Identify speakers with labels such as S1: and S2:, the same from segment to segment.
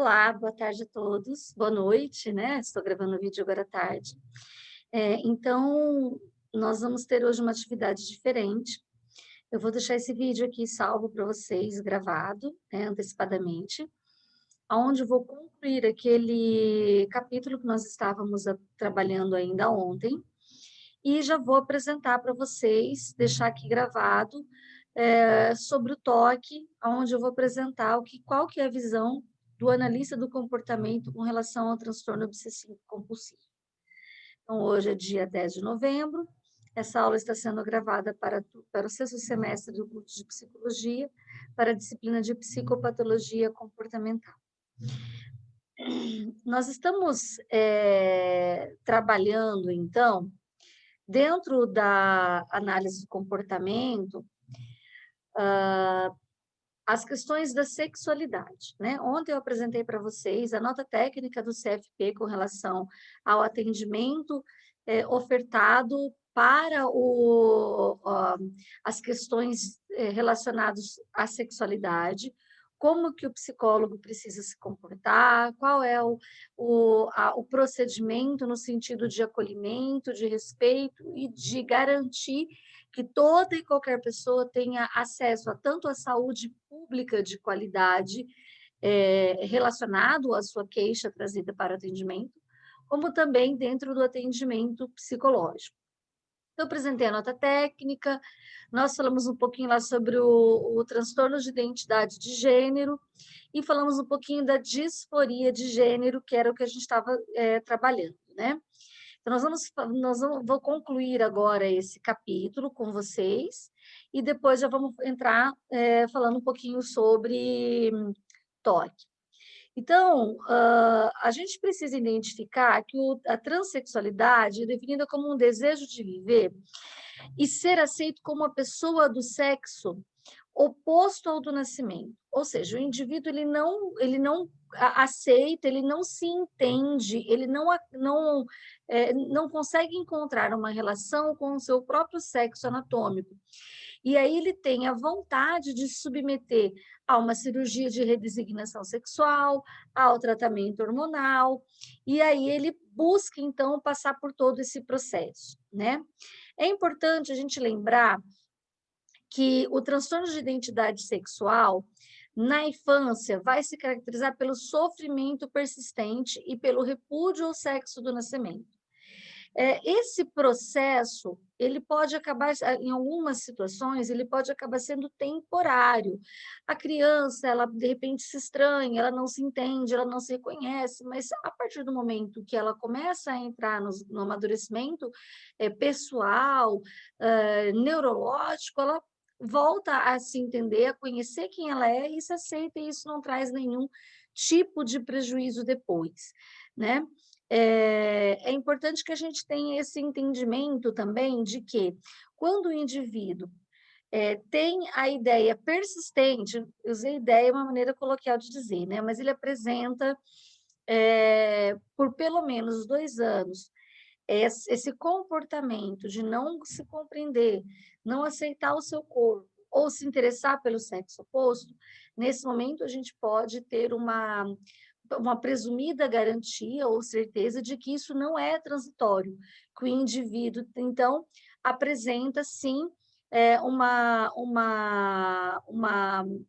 S1: Olá, boa tarde a todos. Boa noite, né? Estou gravando o vídeo agora à tarde. Então, nós vamos ter hoje uma atividade diferente. Eu vou deixar esse vídeo aqui salvo para vocês, gravado, né, antecipadamente, onde eu vou concluir aquele capítulo que nós estávamos trabalhando ainda ontem, e já vou apresentar para vocês, deixar aqui gravado, sobre o toque, onde eu vou apresentar qual que é a visão do analista do comportamento com relação ao transtorno obsessivo compulsivo. Então, hoje é dia 10 de novembro, essa aula está sendo gravada para o sexto semestre do curso de psicologia, para a disciplina de psicopatologia comportamental. Nós estamos trabalhando, então, dentro da análise do comportamento, as questões da sexualidade, né? Ontem eu apresentei para vocês a nota técnica do CFP com relação ao atendimento ofertado para as questões relacionadas à sexualidade, como que o psicólogo precisa se comportar, qual é o procedimento no sentido de acolhimento, de respeito e de garantir que toda e qualquer pessoa tenha acesso a tanto a saúde pública de qualidade, relacionado à sua queixa trazida para o atendimento, como também dentro do atendimento psicológico. Eu apresentei a nota técnica, nós falamos um pouquinho lá sobre o transtorno de identidade de gênero e falamos um pouquinho da disforia de gênero, que era o que a gente estava trabalhando, né? Então, vou concluir agora esse capítulo com vocês e depois já vamos entrar falando um pouquinho sobre toque. Então, a gente precisa identificar que a transexualidade é definida como um desejo de viver e ser aceito como uma pessoa do sexo oposto ao do nascimento. Ou seja, o indivíduo ele não aceita, ele não se entende, ele não consegue encontrar uma relação com o seu próprio sexo anatômico. E aí ele tem a vontade de se submeter a uma cirurgia de redesignação sexual, ao tratamento hormonal, e aí ele busca, então, passar por todo esse processo, né? É importante a gente lembrar que o transtorno de identidade sexual, na infância, vai se caracterizar pelo sofrimento persistente e pelo repúdio ao sexo do nascimento. Esse processo, ele pode acabar, em algumas situações, ele pode acabar sendo temporário. A criança, ela de repente se estranha, ela não se entende, ela não se reconhece, mas a partir do momento que ela começa a entrar no amadurecimento pessoal, neurológico, ela volta a se entender, a conhecer quem ela é e se aceita, e isso não traz nenhum tipo de prejuízo depois, né? É importante que a gente tenha esse entendimento também de que, quando o indivíduo tem a ideia persistente, eu usei ideia, é uma maneira coloquial de dizer, né? Mas ele apresenta, por pelo menos 2 anos, esse comportamento de não se compreender, não aceitar o seu corpo, ou se interessar pelo sexo oposto, nesse momento a gente pode ter uma presumida garantia ou certeza de que isso não é transitório, que o indivíduo, então, apresenta, sim,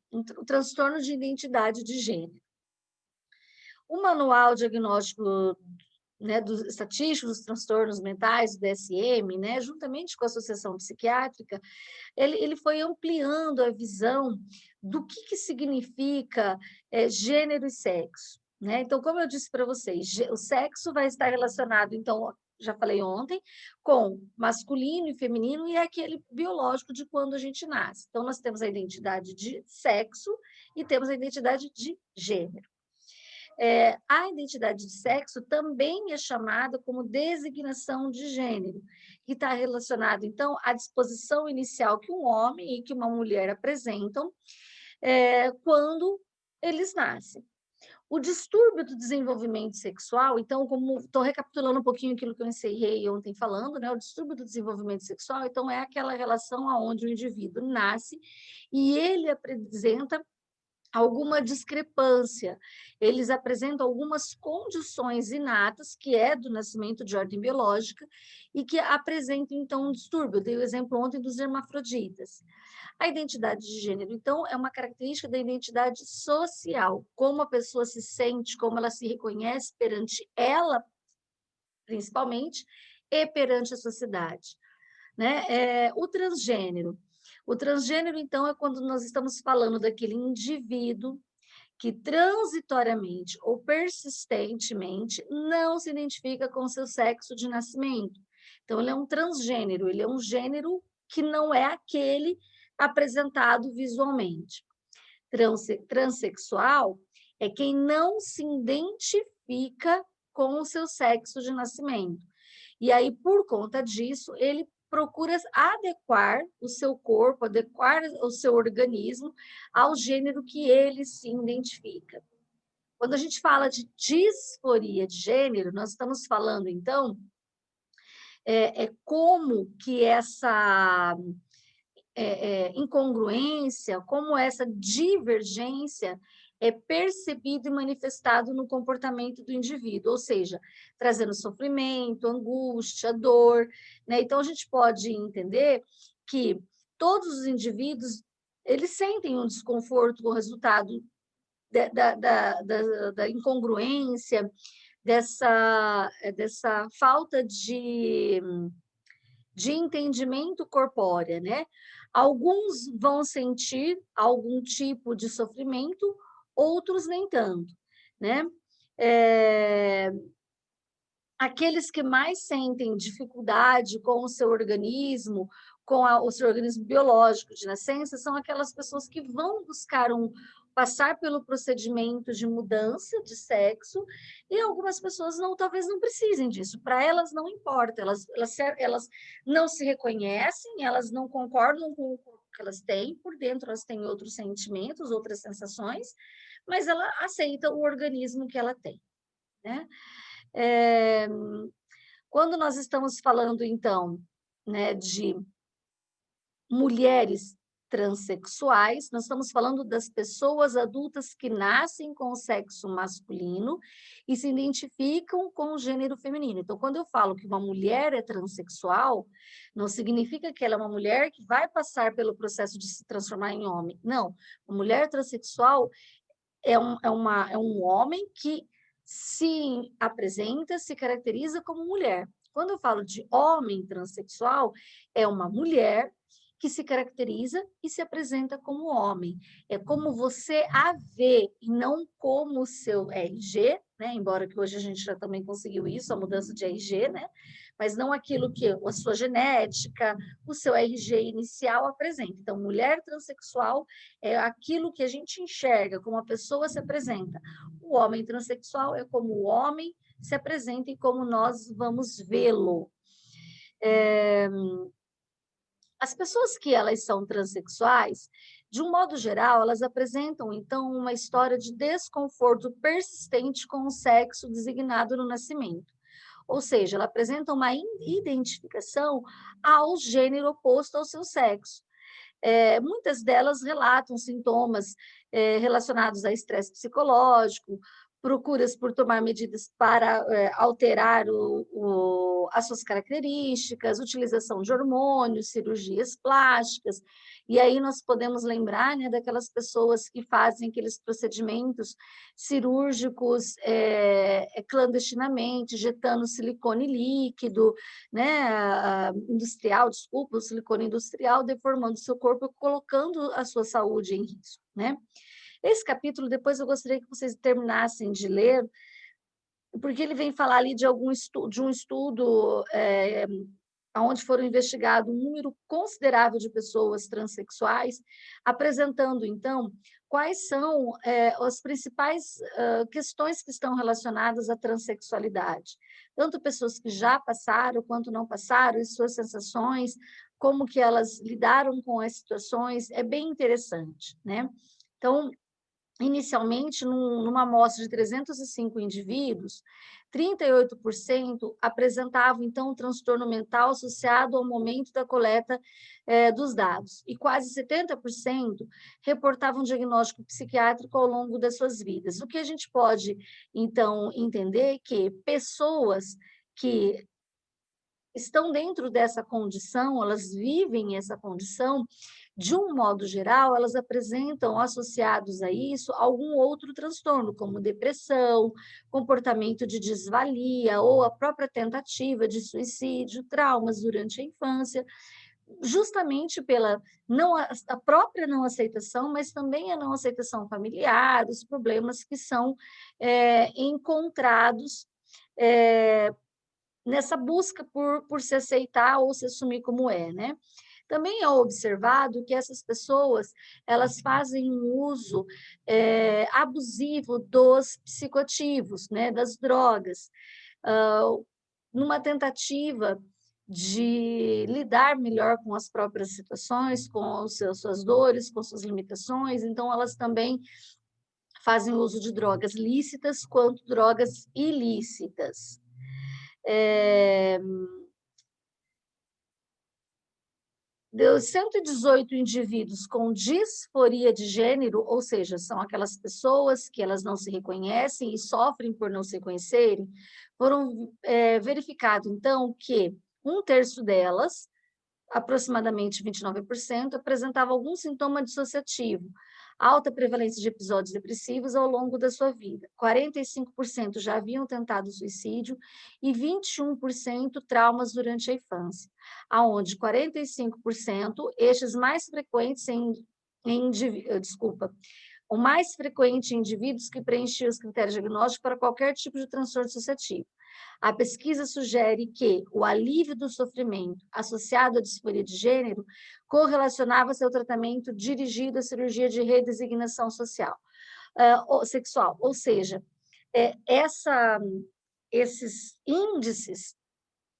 S1: um transtorno de identidade de gênero. O manual diagnóstico, né, dos estatísticos dos transtornos mentais, do DSM, né, juntamente com a Associação Psiquiátrica, ele foi ampliando a visão do que significa gênero e sexo, né? Então, como eu disse para vocês, o sexo vai estar relacionado, então, já falei ontem, com masculino e feminino, e é aquele biológico de quando a gente nasce. Então, nós temos a identidade de sexo e temos a identidade de gênero. A identidade de sexo também é chamada como designação de gênero, que está relacionado, então, à disposição inicial que um homem e que uma mulher apresentam quando eles nascem. O distúrbio do desenvolvimento sexual, então, como estou recapitulando um pouquinho aquilo que eu encerrei ontem falando, né? O distúrbio do desenvolvimento sexual, então, é aquela relação onde o indivíduo nasce e ele apresenta alguma discrepância, eles apresentam algumas condições inatas, que é do nascimento de ordem biológica, e que apresentam, então, um distúrbio. Eu dei o exemplo ontem dos hermafroditas. A identidade de gênero, então, é uma característica da identidade social, como a pessoa se sente, como ela se reconhece perante ela, principalmente, e perante a sociedade, né? O transgênero, então, é quando nós estamos falando daquele indivíduo que transitoriamente ou persistentemente não se identifica com seu sexo de nascimento. Então, ele é um transgênero, ele é um gênero que não é aquele apresentado visualmente. Transsexual é quem não se identifica com o seu sexo de nascimento. E aí, por conta disso, ele procura adequar o seu corpo, adequar o seu organismo ao gênero que ele se identifica. Quando a gente fala de disforia de gênero, nós estamos falando, então, como que essa incongruência, como essa divergência é percebido e manifestado no comportamento do indivíduo, ou seja, trazendo sofrimento, angústia, dor, né? Então, a gente pode entender que todos os indivíduos, eles sentem um desconforto com o resultado da incongruência, dessa falta de entendimento corpórea, né? Alguns vão sentir algum tipo de sofrimento, outros nem tanto, né? Aqueles que mais sentem dificuldade com o seu organismo, o seu organismo biológico de nascença, são aquelas pessoas que vão buscar passar pelo procedimento de mudança de sexo, e algumas pessoas talvez não precisem disso. Para elas não importa, elas não se reconhecem, elas não concordam com o corpo que elas têm, por dentro elas têm outros sentimentos, outras sensações, mas ela aceita o organismo que ela tem, né? Quando nós estamos falando, então, né, de mulheres transexuais, nós estamos falando das pessoas adultas que nascem com o sexo masculino e se identificam com o gênero feminino. Então, quando eu falo que uma mulher é transexual, não significa que ela é uma mulher que vai passar pelo processo de se transformar em homem. Não, uma mulher transexual é um homem que se apresenta, se caracteriza como mulher. Quando eu falo de homem transexual, é uma mulher que se caracteriza e se apresenta como homem. É como você a vê, e não como o seu RG, né? Embora que hoje a gente já também conseguiu isso, a mudança de RG, né? Mas não aquilo que a sua genética, o seu RG inicial apresenta. Então, mulher transexual é aquilo que a gente enxerga, como a pessoa se apresenta. O homem transexual é como o homem se apresenta e como nós vamos vê-lo. As pessoas que elas são transexuais, de um modo geral, elas apresentam, então, uma história de desconforto persistente com o sexo designado no nascimento. Ou seja, ela apresenta uma identificação ao gênero oposto ao seu sexo. Muitas delas relatam sintomas relacionados a estresse psicológico, procuras por tomar medidas para alterar as suas características, utilização de hormônios, cirurgias plásticas. E aí nós podemos lembrar, né, daquelas pessoas que fazem aqueles procedimentos cirúrgicos clandestinamente, injetando silicone líquido, né, industrial, desculpa, o silicone industrial, deformando o seu corpo, colocando a sua saúde em risco, né? Esse capítulo, depois eu gostaria que vocês terminassem de ler, porque ele vem falar ali de um estudo onde foram investigados um número considerável de pessoas transexuais, apresentando, então, quais são as principais questões que estão relacionadas à transexualidade. Tanto pessoas que já passaram, quanto não passaram, e suas sensações, como que elas lidaram com as situações, é bem interessante, né? Então, inicialmente, numa amostra de 305 indivíduos, 38% apresentavam, então, um transtorno mental associado ao momento da coleta dos dados, e quase 70% reportavam diagnóstico psiquiátrico ao longo das suas vidas. O que a gente pode, então, entender é que pessoas que estão dentro dessa condição, elas vivem essa condição, de um modo geral, elas apresentam associados a isso algum outro transtorno, como depressão, comportamento de desvalia ou a própria tentativa de suicídio, traumas durante a infância, justamente pela não a própria não aceitação, mas também a não aceitação familiar, os problemas que são encontrados nessa busca por se aceitar ou se assumir como é, né? Também é observado que essas pessoas, elas fazem um uso abusivo dos psicoativos, né, das drogas, numa tentativa de lidar melhor com as próprias situações, com suas dores, com suas limitações, então elas também fazem uso de drogas lícitas quanto drogas ilícitas. Deu 118 indivíduos com disforia de gênero, ou seja, são aquelas pessoas que elas não se reconhecem e sofrem por não se reconhecerem, foram verificado, então, que um terço delas, aproximadamente 29%, apresentava algum sintoma dissociativo, alta prevalência de episódios depressivos ao longo da sua vida. 45% já haviam tentado suicídio e 21% traumas durante a infância, aonde 45% estes mais frequentes o mais frequente em indivíduos que preenchiam os critérios diagnósticos para qualquer tipo de transtorno dissociativo. A pesquisa sugere que o alívio do sofrimento associado à disforia de gênero correlacionava-se ao tratamento dirigido à cirurgia de redesignação sexual, ou seja, esses índices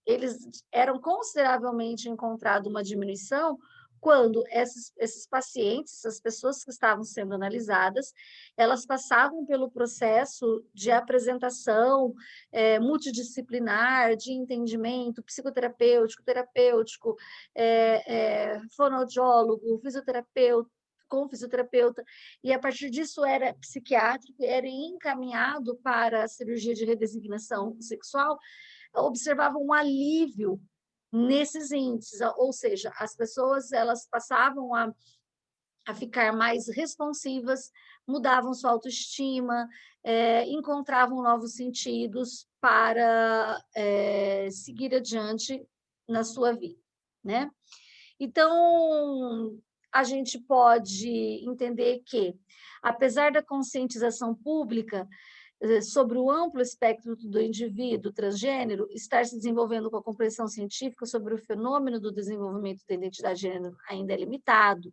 S1: eles eram consideravelmente encontrado uma diminuição quando esses pacientes, essas pessoas que estavam sendo analisadas, elas passavam pelo processo de apresentação multidisciplinar, de entendimento psicoterapêutico, terapêutico, fonoaudiólogo, fisioterapeuta, com fisioterapeuta, e a partir disso era psiquiátrico, era encaminhado para a cirurgia de redesignação sexual, observavam um alívio nesses índices, ou seja, as pessoas elas passavam a ficar mais responsivas, mudavam sua autoestima, encontravam novos sentidos para seguir adiante na sua vida, né? Então, a gente pode entender que, apesar da conscientização pública sobre o amplo espectro do indivíduo transgênero, estar se desenvolvendo com a compreensão científica sobre o fenômeno do desenvolvimento da identidade de gênero ainda é limitado,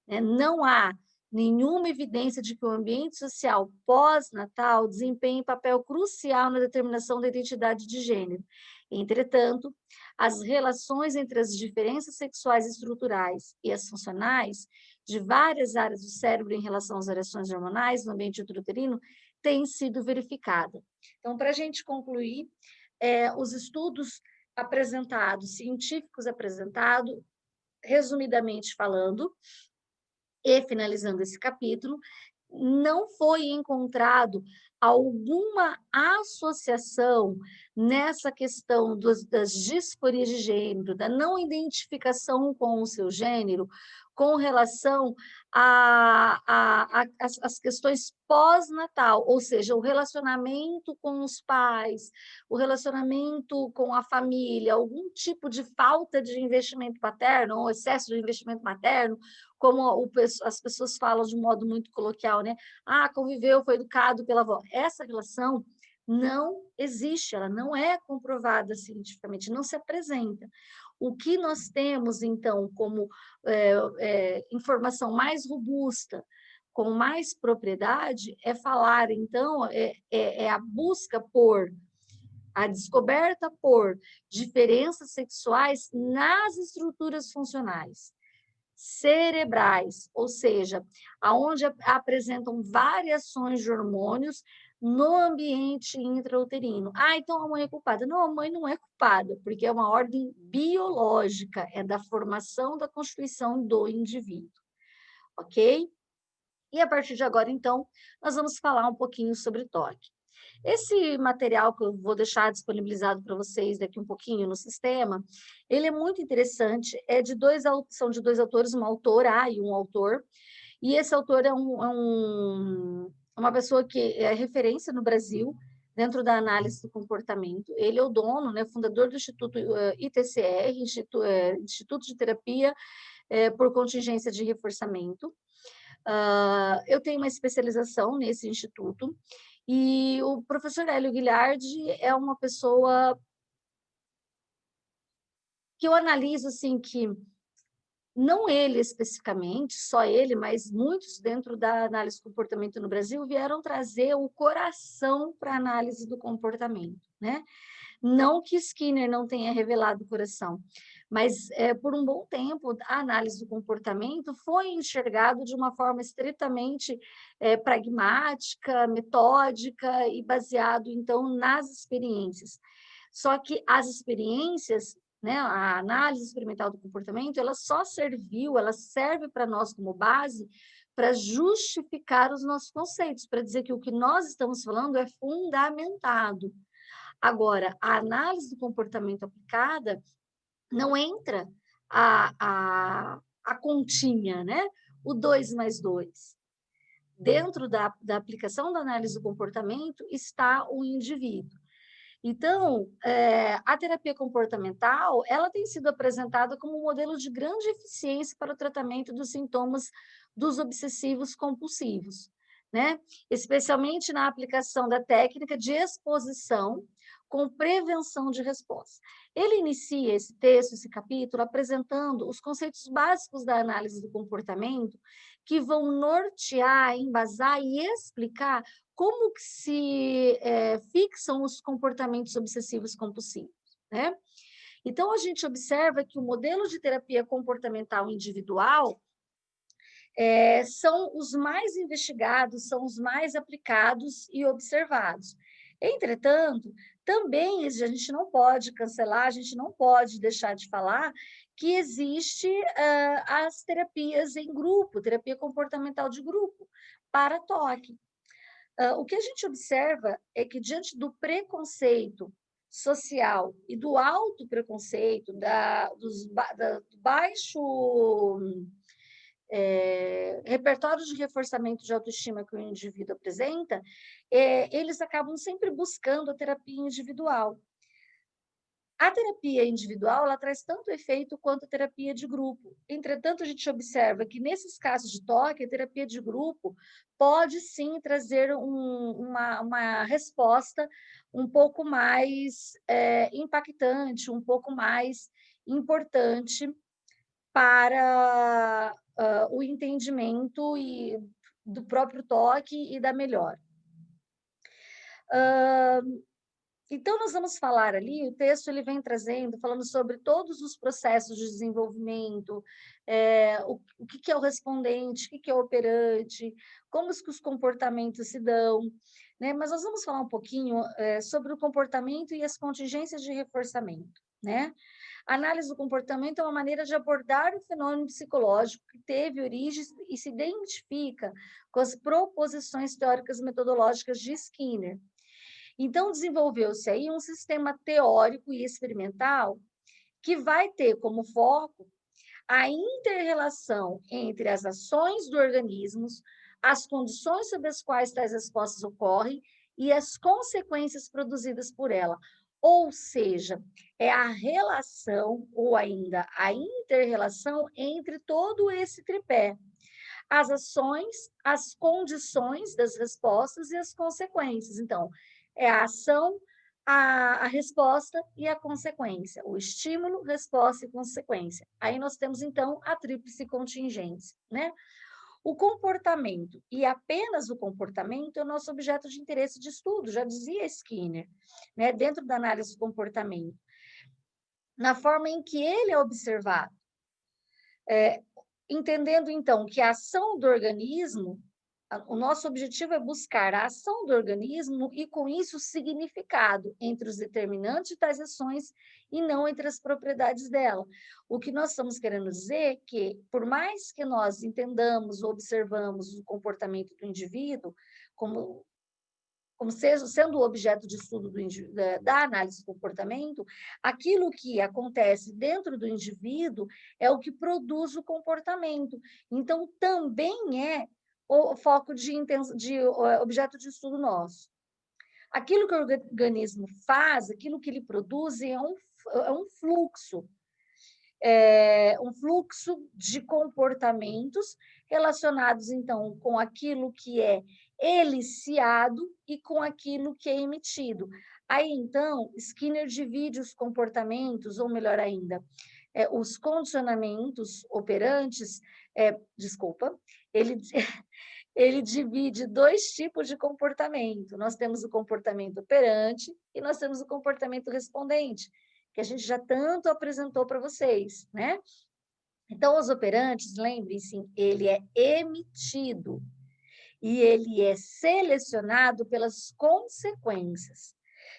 S1: né? Não há nenhuma evidência de que o ambiente social pós-natal desempenhe papel crucial na determinação da identidade de gênero. Entretanto, as relações entre as diferenças sexuais estruturais e as funcionais de várias áreas do cérebro em relação às variações hormonais no ambiente uterino têm sido verificadas. Então, para a gente concluir, os estudos apresentados, científicos apresentados, resumidamente falando, e finalizando esse capítulo, não foi encontrado alguma associação nessa questão das disforias de gênero, da não identificação com o seu gênero, com relação às questões pós-natal, ou seja, o relacionamento com os pais, o relacionamento com a família, algum tipo de falta de investimento paterno, ou excesso de investimento materno, como as pessoas falam de um modo muito coloquial, né? Ah, conviveu, foi educado pela avó. Essa relação não existe, ela não é comprovada cientificamente, não se apresenta. O que nós temos, então, como informação mais robusta, com mais propriedade, é falar, então, a busca por a descoberta por diferenças sexuais nas estruturas funcionais, cerebrais, ou seja, aonde apresentam variações de hormônios no ambiente intrauterino. Ah, então a mãe é culpada. Não, a mãe não é culpada, porque é uma ordem biológica, é da formação da constituição do indivíduo, ok? E a partir de agora, então, nós vamos falar um pouquinho sobre toque. Esse material que eu vou deixar disponibilizado para vocês daqui um pouquinho no sistema, ele é muito interessante, são de dois autores, uma autora e um autor, e esse autor uma pessoa que é referência no Brasil, dentro da análise do comportamento. Ele é o dono, né, fundador do Instituto ITCR, Instituto de Terapia por Contingência de Reforçamento. Eu tenho uma especialização nesse instituto, e o professor Hélio Guilherme é uma pessoa que eu analiso assim que não ele especificamente, só ele, mas muitos dentro da análise do comportamento no Brasil vieram trazer o coração para a análise do comportamento, né? Não que Skinner não tenha revelado o coração, mas por um bom tempo a análise do comportamento foi enxergado de uma forma estritamente pragmática, metódica e baseado então nas experiências. Só que as experiências, né, a análise experimental do comportamento, ela serve para nós como base para justificar os nossos conceitos, para dizer que o que nós estamos falando é fundamentado. Agora, a análise do comportamento aplicada não entra a continha, né? O 2 mais 2. Dentro da aplicação da análise do comportamento está o indivíduo. Então, a terapia comportamental, ela tem sido apresentada como um modelo de grande eficiência para o tratamento dos sintomas dos obsessivos compulsivos, né? Especialmente na aplicação da técnica de exposição com prevenção de resposta. Ele inicia esse texto, esse capítulo, apresentando os conceitos básicos da análise do comportamento que vão nortear, embasar e explicar como que se fixam os comportamentos obsessivos compulsivos, né? Então, a gente observa que o modelo de terapia comportamental individual são os mais investigados, são os mais aplicados e observados. Entretanto, também a gente não pode cancelar, a gente não pode deixar de falar que existe as terapias em grupo, terapia comportamental de grupo, para toque. O que a gente observa é que, diante do preconceito social e do alto preconceito, do baixo repertório de reforçamento de autoestima que o indivíduo apresenta, eles acabam sempre buscando a terapia individual. A terapia individual, ela traz tanto efeito quanto a terapia de grupo. Entretanto, a gente observa que, nesses casos de toque, a terapia de grupo pode, sim, trazer uma resposta um pouco mais impactante, um pouco mais importante para o entendimento do próprio toque e da melhora. Então, nós vamos falar ali, o texto ele vem trazendo, falando sobre todos os processos de desenvolvimento, o que é o respondente, o que é o operante, como que os comportamentos se dão, né? Mas nós vamos falar um pouquinho sobre o comportamento e as contingências de reforçamento, né? A análise do comportamento é uma maneira de abordar o fenômeno psicológico que teve origem e se identifica com as proposições teóricas metodológicas de Skinner. Então, desenvolveu-se aí um sistema teórico e experimental que vai ter como foco a inter-relação entre as ações do organismo, as condições sob as quais tais respostas ocorrem e as consequências produzidas por ela. Ou seja, é a relação, ou ainda a inter-relação entre todo esse tripé. As ações, as condições das respostas e as consequências. Então, é a ação, a resposta e a consequência. O estímulo, resposta e consequência. Aí nós temos, então, a tríplice contingência, né? O comportamento, e apenas o comportamento, é o nosso objeto de interesse de estudo, já dizia Skinner, né? Dentro da análise do comportamento. Na forma em que ele é observado. entendendo, então, que a ação do organismo, o nosso objetivo é buscar a ação do organismo e, com isso, o significado entre os determinantes de tais ações e não entre as propriedades dela. O que nós estamos querendo dizer é que, por mais que nós entendamos, observamos o comportamento do indivíduo como sendo o objeto de estudo da análise do comportamento, aquilo que acontece dentro do indivíduo é o que produz o comportamento. Então, também é o foco de objeto de estudo nosso. Aquilo que o organismo faz, aquilo que ele produz é um fluxo. Um fluxo de comportamentos relacionados, então, com aquilo que é eliciado e com aquilo que é emitido. Aí, então, Skinner divide os comportamentos, ou melhor ainda, os condicionamentos operantes, ele, ele divide dois tipos de comportamento. Nós temos o comportamento operante e nós temos o comportamento respondente, que a gente já tanto apresentou para vocês, né? Então, os operantes, lembrem-se, ele é emitido e ele é selecionado pelas consequências.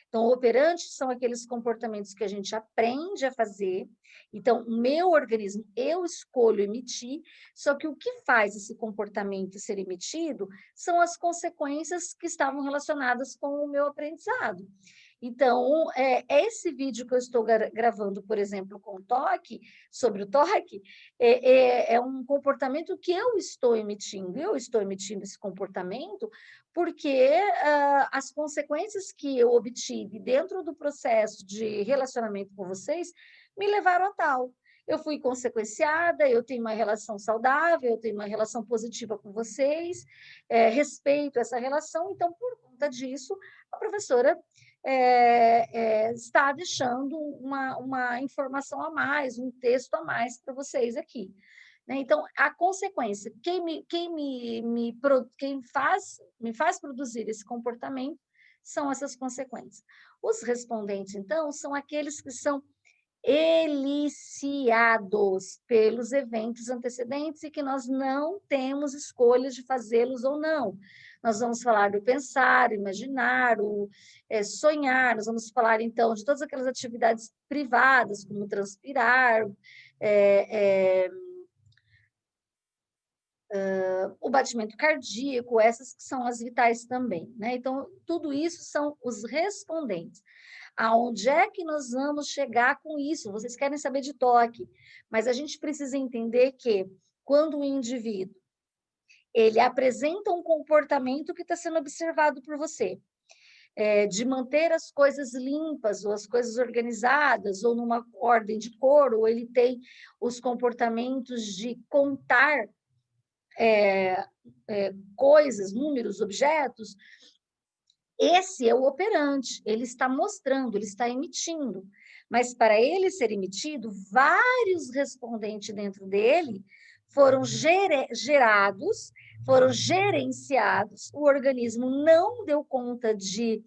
S1: Então, operantes são aqueles comportamentos que a gente aprende a fazer. Então, o meu organismo, eu escolho emitir, só que o que faz esse comportamento ser emitido são as consequências que estavam relacionadas com o meu aprendizado. Então, esse vídeo que eu estou gravando, por exemplo, com o toque, sobre o toque, é um comportamento que eu estou emitindo. Eu estou emitindo esse comportamento porque as consequências que eu obtive dentro do processo de relacionamento com vocês me levaram a tal. Eu fui consequenciada, eu tenho uma relação saudável, eu tenho uma relação positiva com vocês, respeito essa relação, então, por conta disso, a professora está deixando uma informação a mais, um texto a mais para vocês aqui. Né? Então, a consequência, quem me faz produzir esse comportamento são essas consequências. Os respondentes, então, são aqueles que são eliciados pelos eventos antecedentes e que nós não temos escolhas de fazê-los ou não. Nós vamos falar do pensar, imaginar, sonhar, nós vamos falar, então, de todas aquelas atividades privadas, como transpirar, o batimento cardíaco, essas que são as vitais também, né? Então, tudo isso são os respondentes. Aonde é que nós vamos chegar com isso? Vocês querem saber de toque, mas a gente precisa entender que quando o indivíduo ele apresenta um comportamento que está sendo observado por você, de manter as coisas limpas, ou as coisas organizadas, ou numa ordem de cor, ou ele tem os comportamentos de contar coisas, números, objetos, esse é o operante, ele está mostrando, ele está emitindo. Mas para ele ser emitido, vários respondentes dentro dele foram gerados, foram gerenciados, o organismo não deu conta de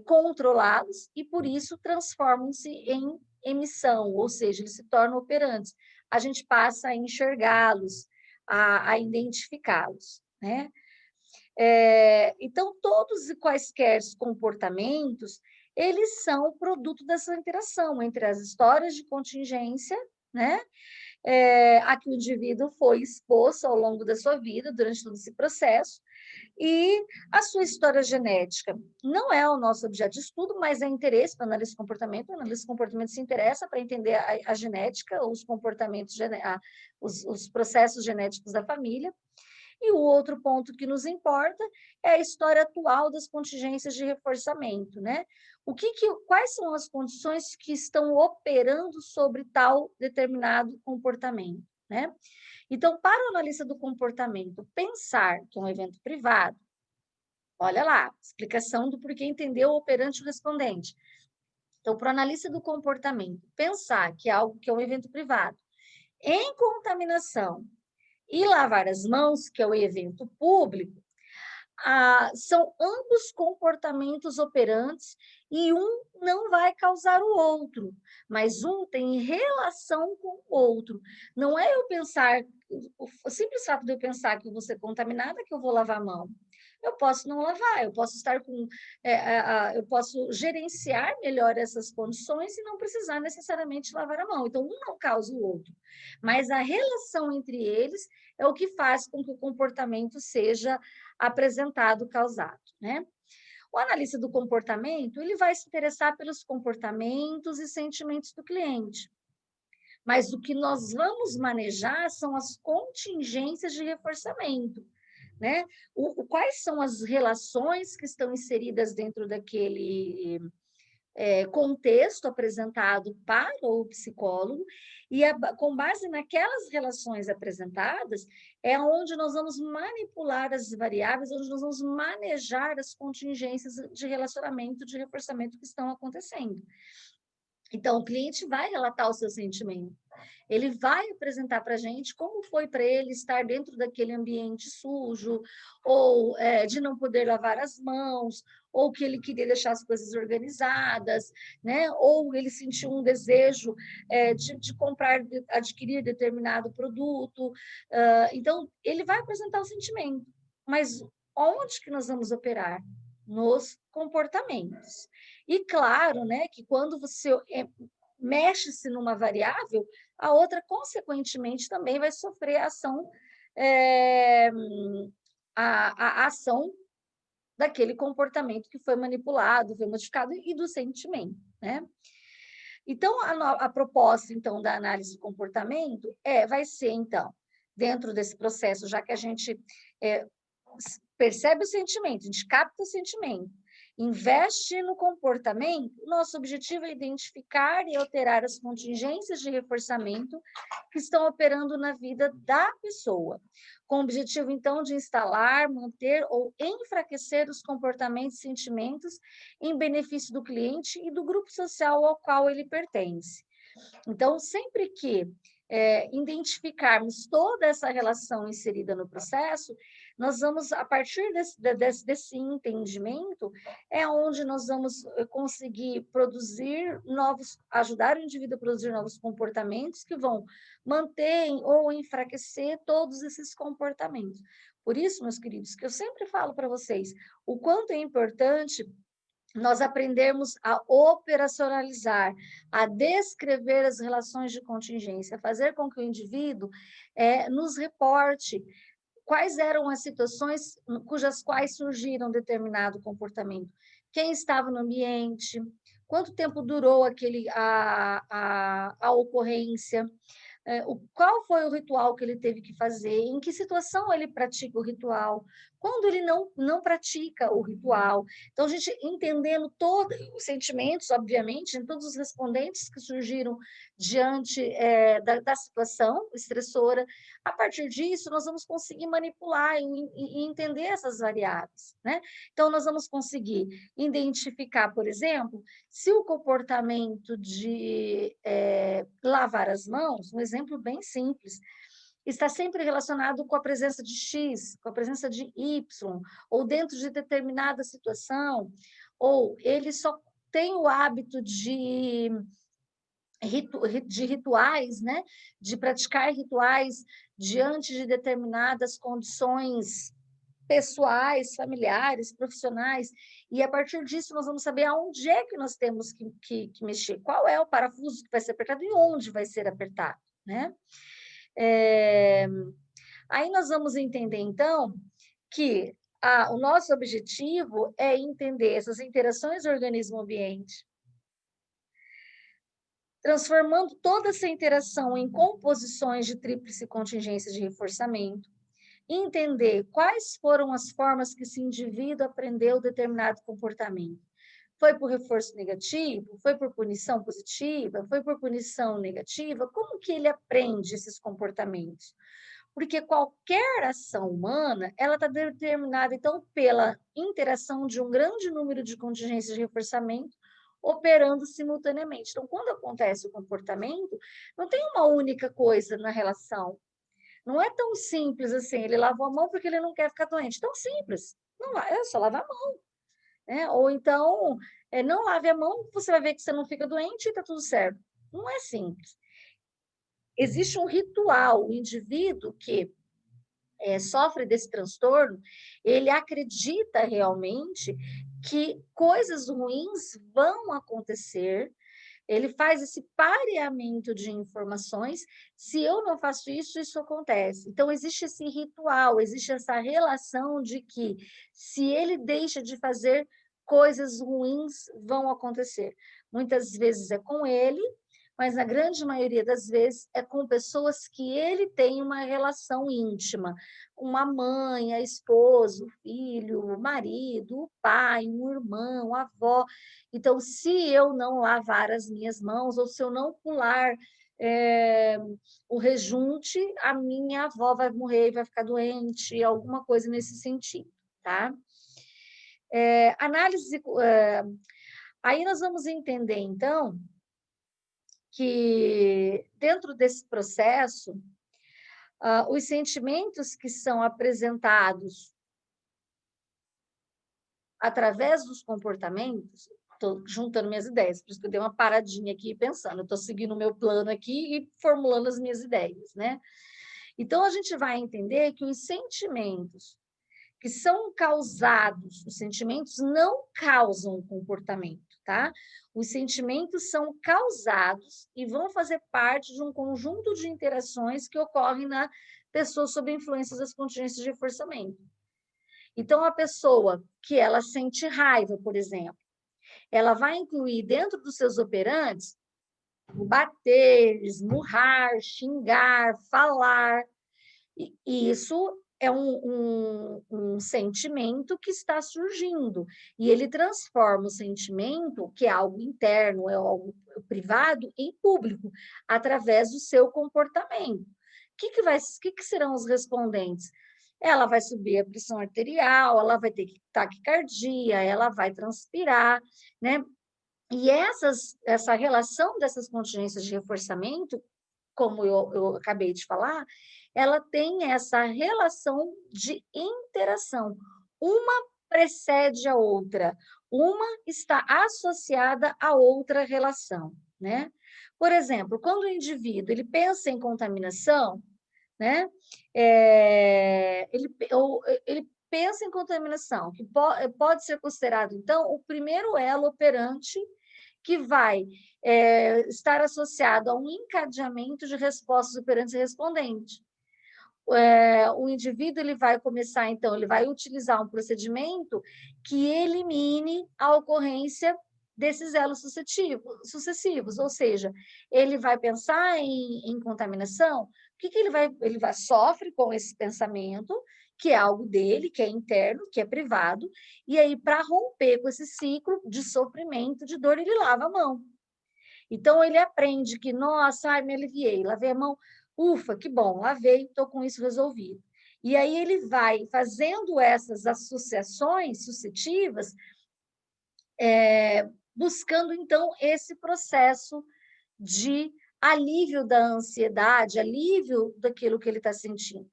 S1: controlá-los e, por isso, transformam-se em emissão, ou seja, eles se tornam operantes. A gente passa a enxergá-los, a identificá-los, né? Então, todos e quaisquer comportamentos, eles são produto dessa interação entre as histórias de contingência, né? A que o indivíduo foi exposto ao longo da sua vida, durante todo esse processo, e a sua história genética. Não é o nosso objeto de estudo, mas é interesse para análise de comportamento. A análise de comportamento se interessa para entender a genética, os comportamentos, os processos genéticos da família. E o outro ponto que nos importa é a história atual das contingências de reforçamento, né? Quais são as condições que estão operando sobre tal determinado comportamento, né? Então, para o analista do comportamento pensar que é um evento privado, olha lá, explicação do porquê entender o operante e o respondente. Então, para o analista do comportamento pensar que é algo que é um evento privado, em contaminação, e lavar as mãos, que é o evento público, são ambos comportamentos operantes e um não vai causar o outro, mas um tem relação com o outro. Não é eu pensar, o simples fato de eu pensar que eu vou ser contaminada, que eu vou lavar a mão. Eu posso não lavar, eu posso estar com, eu posso gerenciar melhor essas condições e não precisar necessariamente lavar a mão. Então, um não causa o outro, mas a relação entre eles é o que faz com que o comportamento seja apresentado, causado, né? O analista do comportamento, ele vai se interessar pelos comportamentos e sentimentos do cliente. Mas o que nós vamos manejar são as contingências de reforçamento, né? Quais são as relações que estão inseridas dentro daquele contexto apresentado para o psicólogo, e com base naquelas relações apresentadas, é onde nós vamos manipular as variáveis, onde nós vamos manejar as contingências de relacionamento, de reforçamento que estão acontecendo. Então, o cliente vai relatar o seu sentimento. Ele vai apresentar para a gente como foi para ele estar dentro daquele ambiente sujo, ou de não poder lavar as mãos, ou que ele queria deixar as coisas organizadas, né? Ou ele sentiu um desejo de comprar, de adquirir determinado produto. Então, ele vai apresentar o sentimento. Mas onde que nós vamos operar? Nos comportamentos. E claro, né, que quando você mexe-se numa variável, a outra, consequentemente, também vai sofrer a ação, a ação daquele comportamento que foi manipulado, foi modificado, e do sentimento, né? Então, a proposta, então, da análise do comportamento vai ser, então, dentro desse processo, já que a gente percebe o sentimento, a gente capta o sentimento, investe no comportamento, nosso objetivo é identificar e alterar as contingências de reforçamento que estão operando na vida da pessoa, com o objetivo, então, de instalar, manter ou enfraquecer os comportamentos e sentimentos em benefício do cliente e do grupo social ao qual ele pertence. Então, sempre que identificarmos toda essa relação inserida no processo, nós vamos, a partir desse entendimento, é onde nós vamos conseguir produzir ajudar o indivíduo a produzir novos comportamentos que vão manter ou enfraquecer todos esses comportamentos. Por isso, meus queridos, que eu sempre falo para vocês, o quanto é importante nós aprendemos a operacionalizar, a descrever as relações de contingência, fazer com que o indivíduo nos reporte quais eram as situações cujas quais surgiram determinado comportamento, quem estava no ambiente, quanto tempo durou a ocorrência, qual foi o ritual que ele teve que fazer, em que situação ele pratica o ritual, quando ele não pratica o ritual. Então, a gente entendendo todos os sentimentos, obviamente, em todos os respondentes que surgiram diante da situação estressora, a partir disso, nós vamos conseguir manipular e entender essas variáveis, né? Então, nós vamos conseguir identificar, por exemplo, se o comportamento de lavar as mãos, um exemplo bem simples, está sempre relacionado com a presença de X, com a presença de Y, ou dentro de determinada situação, ou ele só tem o hábito de rituais, né? De praticar rituais diante de determinadas condições pessoais, familiares, profissionais, e a partir disso nós vamos saber aonde é que nós temos que mexer, qual é o parafuso que vai ser apertado e onde vai ser apertado, né? Aí nós vamos entender, então, que o nosso objetivo é entender essas interações organismo-ambiente, transformando toda essa interação em composições de tríplice contingência de reforçamento, entender quais foram as formas que esse indivíduo aprendeu determinado comportamento. Foi por reforço negativo? Foi por punição positiva? Foi por punição negativa? Como que ele aprende esses comportamentos? Porque qualquer ação humana, ela está determinada, então, pela interação de um grande número de contingências de reforçamento operando simultaneamente. Então, quando acontece o comportamento, não tem uma única coisa na relação. Não é tão simples assim, ele lavou a mão porque ele não quer ficar doente. Tão simples. Não, é só lavar a mão, né? Ou então, não lave a mão, você vai ver que você não fica doente e está tudo certo. Não é simples. Existe um ritual, o indivíduo que sofre desse transtorno, ele acredita realmente que coisas ruins vão acontecer, ele faz esse pareamento de informações, se eu não faço isso, isso acontece. Então, existe esse ritual, existe essa relação de que se ele deixa de fazer, coisas ruins vão acontecer. Muitas vezes é com ele, mas na grande maioria das vezes é com pessoas que ele tem uma relação íntima, uma mãe, a esposa, o filho, o marido, o pai, um irmão, a avó. Então, se eu não lavar as minhas mãos, ou se eu não pular o rejunte, a minha avó vai morrer, vai ficar doente, alguma coisa nesse sentido, tá? Análise, aí nós vamos entender, então, que dentro desse processo, os sentimentos que são apresentados através dos comportamentos, estou juntando minhas ideias, por isso que eu dei uma paradinha aqui pensando, estou seguindo o meu plano aqui e formulando as minhas ideias, né? Então, a gente vai entender que os sentimentos que são causados, os sentimentos não causam o comportamento, tá? Os sentimentos são causados e vão fazer parte de um conjunto de interações que ocorrem na pessoa sob influência das contingências de reforçamento. Então, a pessoa que ela sente raiva, por exemplo, ela vai incluir dentro dos seus operantes o bater, esmurrar, xingar, falar. E isso é um sentimento que está surgindo. E ele transforma o sentimento, que é algo interno, é algo privado, em público, através do seu comportamento. Que serão os respondentes? Ela vai subir a pressão arterial, ela vai ter taquicardia, ela vai transpirar, né? E essa relação dessas contingências de reforçamento, como eu acabei de falar, ela tem essa relação de interação. Uma precede a outra, uma está associada a outra relação, né? Por exemplo, quando o indivíduo ele pensa em contaminação, né? Ele pensa em contaminação, que pode ser considerado, então, o primeiro elo operante que vai estar associado a um encadeamento de respostas operantes e respondentes. O indivíduo ele vai começar, então, ele vai utilizar um procedimento que elimine a ocorrência desses elos sucessivos, ou seja, ele vai pensar em contaminação, o que ele vai sofre com esse pensamento, que é algo dele, que é interno, que é privado, e aí, para romper com esse ciclo de sofrimento, de dor, ele lava a mão. Então, ele aprende que, nossa, ai, me aliviei, lavei a mão, ufa, que bom, lavei, estou com isso resolvido. E aí ele vai fazendo essas associações sucessivas, buscando, então, esse processo de alívio da ansiedade, alívio daquilo que ele está sentindo.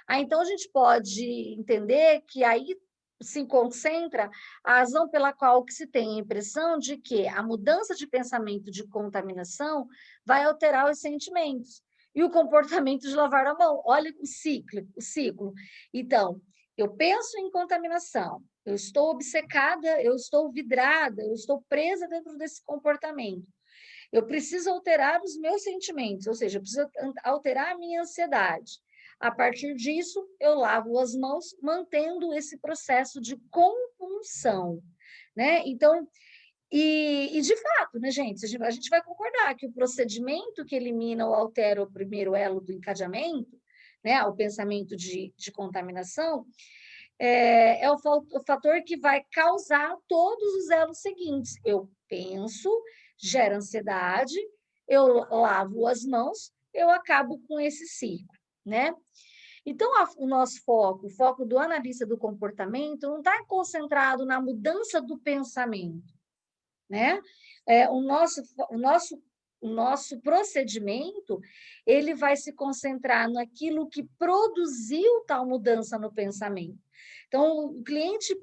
S1: Então, a gente pode entender que aí se concentra a razão pela qual que se tem a impressão de que a mudança de pensamento de contaminação vai alterar os sentimentos e o comportamento de lavar a mão. Olha o ciclo. Então, eu penso em contaminação, eu estou obcecada, eu estou vidrada, eu estou presa dentro desse comportamento. Eu preciso alterar os meus sentimentos, ou seja, eu preciso alterar a minha ansiedade. A partir disso, eu lavo as mãos, mantendo esse processo de compunção, né? Então, de fato, né, gente, a gente vai concordar que o procedimento que elimina ou altera o primeiro elo do encadeamento, né, o pensamento de contaminação, é o fator que vai causar todos os elos seguintes. Eu penso, gera ansiedade, eu lavo as mãos, eu acabo com esse ciclo, né? Então, o nosso foco, o foco do analista do comportamento, não está concentrado na mudança do pensamento, né? O nosso o nosso procedimento, ele vai se concentrar naquilo que produziu tal mudança no pensamento. Então, o cliente,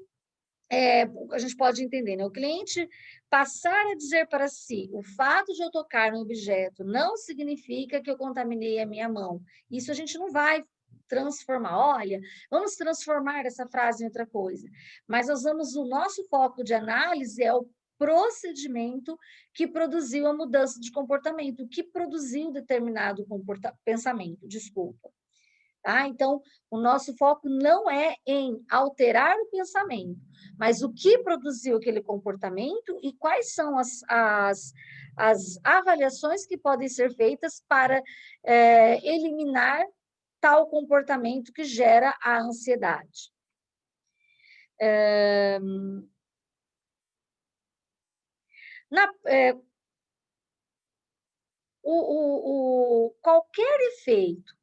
S1: a gente pode entender, né? O cliente passar a dizer para si, o fato de eu tocar no objeto não significa que eu contaminei a minha mão. Isso a gente não vai transformar. Olha, vamos transformar essa frase em outra coisa. Mas nós vamos, o nosso foco de análise é o procedimento que produziu a mudança de comportamento, que produziu determinado pensamento, desculpa. Tá? Então, o nosso foco não é em alterar o pensamento, mas o que produziu aquele comportamento e quais são as avaliações que podem ser feitas para eliminar tal comportamento que gera a ansiedade. Qualquer efeito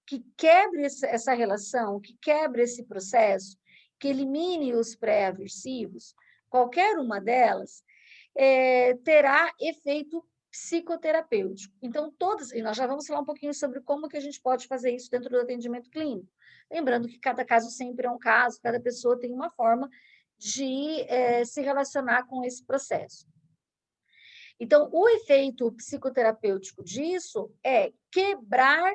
S1: que quebre essa relação, que quebre esse processo, que elimine os pré-aversivos, qualquer uma delas, terá efeito psicoterapêutico. Então, todas, e nós já vamos falar um pouquinho sobre como que a gente pode fazer isso dentro do atendimento clínico. Lembrando que cada caso sempre é um caso, cada pessoa tem uma forma de se relacionar com esse processo. Então, o efeito psicoterapêutico disso é quebrar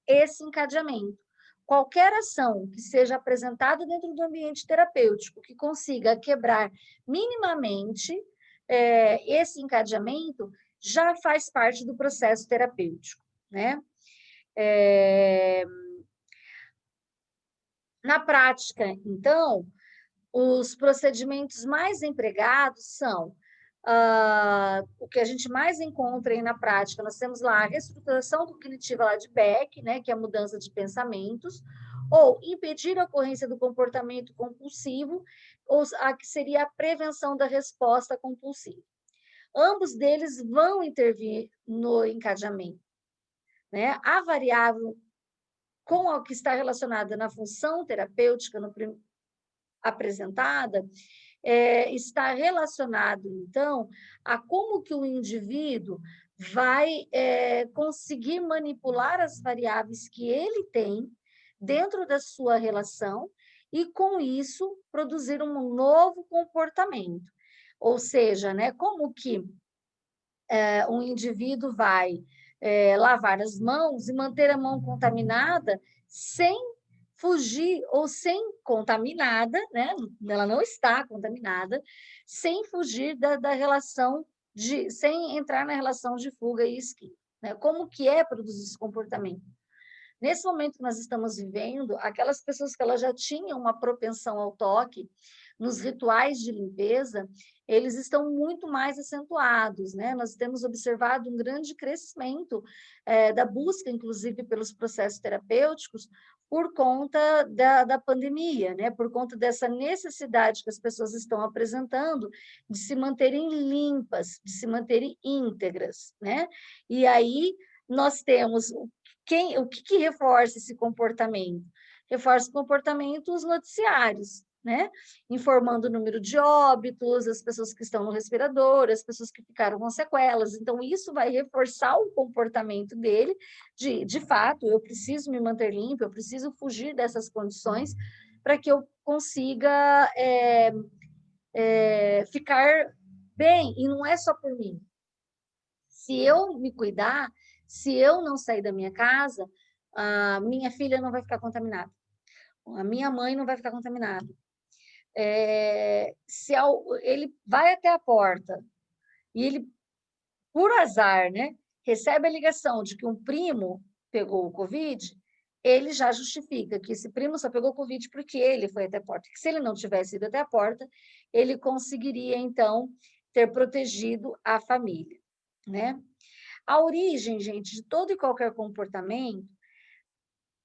S1: esse encadeamento. Qualquer ação que seja apresentada dentro do ambiente terapêutico, que consiga quebrar minimamente esse encadeamento, já faz parte do processo terapêutico, né? Na prática, então, os procedimentos mais empregados são o que a gente mais encontra aí na prática. Nós temos lá a reestruturação cognitiva lá de Beck, né, que é a mudança de pensamentos, ou impedir a ocorrência do comportamento compulsivo, ou a que seria a prevenção da resposta compulsiva. Ambos deles vão intervir no encadeamento, né? A variável com a que está relacionada na função terapêutica apresentada está relacionado, então, a como que o indivíduo vai conseguir manipular as variáveis que ele tem dentro da sua relação e, com isso, produzir um novo comportamento. Ou seja, né, como que um indivíduo vai lavar as mãos e manter a mão contaminada sem fugir ou sem contaminada, né? Ela não está contaminada, sem fugir da relação sem entrar na relação de fuga e esquiva, né? Como que é produzir esse comportamento? Nesse momento que nós estamos vivendo, aquelas pessoas que elas já tinham uma propensão ao toque, nos rituais de limpeza, eles estão muito mais acentuados, né? Nós temos observado um grande crescimento da busca, inclusive, pelos processos terapêuticos, por conta da pandemia, né? Por conta dessa necessidade que as pessoas estão apresentando de se manterem limpas, de se manterem íntegras, né? E aí nós temos o que reforça esse comportamento? Reforça o comportamento os noticiários, né? Informando o número de óbitos, as pessoas que estão no respirador, as pessoas que ficaram com sequelas. Então, isso vai reforçar o comportamento dele de fato, eu preciso me manter limpo, eu preciso fugir dessas condições para que eu consiga ficar bem, e não é só por mim. Se eu me cuidar, se eu não sair da minha casa, a minha filha não vai ficar contaminada, a minha mãe não vai ficar contaminada. Se ele vai até a porta e ele, por azar, né, recebe a ligação de que um primo pegou o Covid, ele já justifica que esse primo só pegou o Covid porque ele foi até a porta. Que se ele não tivesse ido até a porta, ele conseguiria, então, ter protegido a família, né? A origem, gente, de todo e qualquer comportamento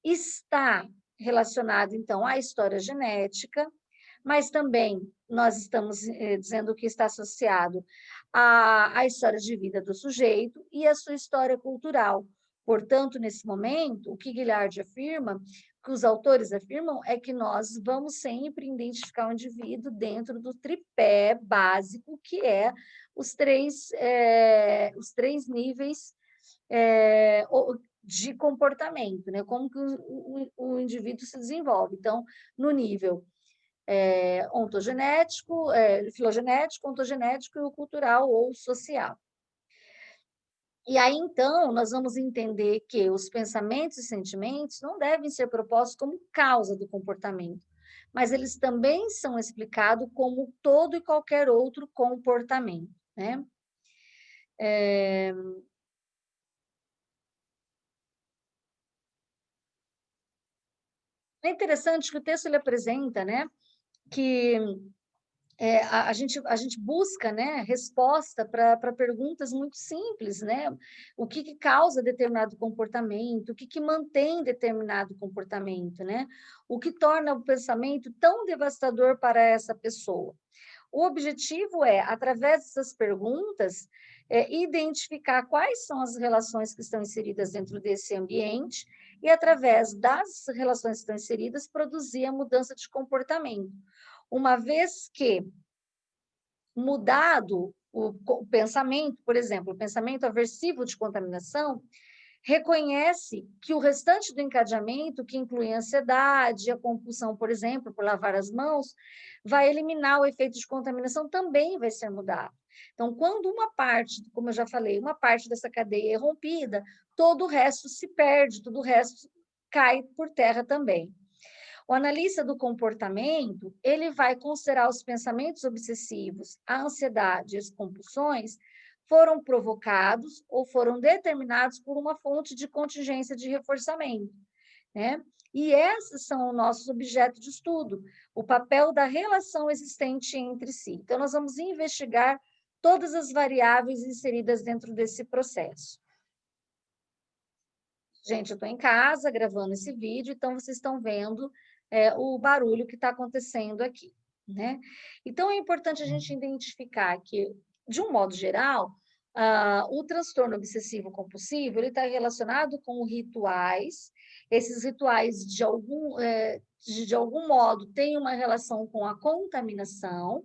S1: está relacionado, então, à história genética, mas também nós estamos dizendo que está associado à história de vida do sujeito e à sua história cultural. Portanto, nesse momento, o que Guilherme afirma que os autores afirmam é que nós vamos sempre identificar o indivíduo dentro do tripé básico, que é os três níveis de comportamento, né? Como que o indivíduo se desenvolve. Então, no nível ontogenético, filogenético, ontogenético e o cultural ou social. E aí, então, nós vamos entender que os pensamentos e sentimentos não devem ser propostos como causa do comportamento, mas eles também são explicados como todo e qualquer outro comportamento, né? É interessante que o texto ele apresenta, né, que a gente busca, né, resposta para perguntas muito simples, né? O que causa determinado comportamento, o que mantém determinado comportamento, né? O que torna o pensamento tão devastador para essa pessoa. O objetivo é, através dessas perguntas, identificar quais são as relações que estão inseridas dentro desse ambiente e, através das relações que estão inseridas, produzir a mudança de comportamento. Uma vez que mudado o pensamento, por exemplo, o pensamento aversivo de contaminação, reconhece que o restante do encadeamento, que inclui a ansiedade, a compulsão, por exemplo, por lavar as mãos, vai eliminar o efeito de contaminação, também vai ser mudado. Então, quando uma parte, como eu já falei, uma parte dessa cadeia é rompida, todo o resto se perde, todo o resto cai por terra também. O analista do comportamento, ele vai considerar os pensamentos obsessivos, a ansiedade e as compulsões foram provocados ou foram determinados por uma fonte de contingência de reforçamento, né? E esses são os nossos objetos de estudo, o papel da relação existente entre si. Então, nós vamos investigar todas as variáveis inseridas dentro desse processo. Gente, eu estou em casa gravando esse vídeo, então vocês estão vendo o barulho que está acontecendo aqui, né? Então, é importante a gente identificar que, de um modo geral, o transtorno obsessivo-compulsivo ele está relacionado com rituais. Esses rituais, de algum modo, têm uma relação com a contaminação.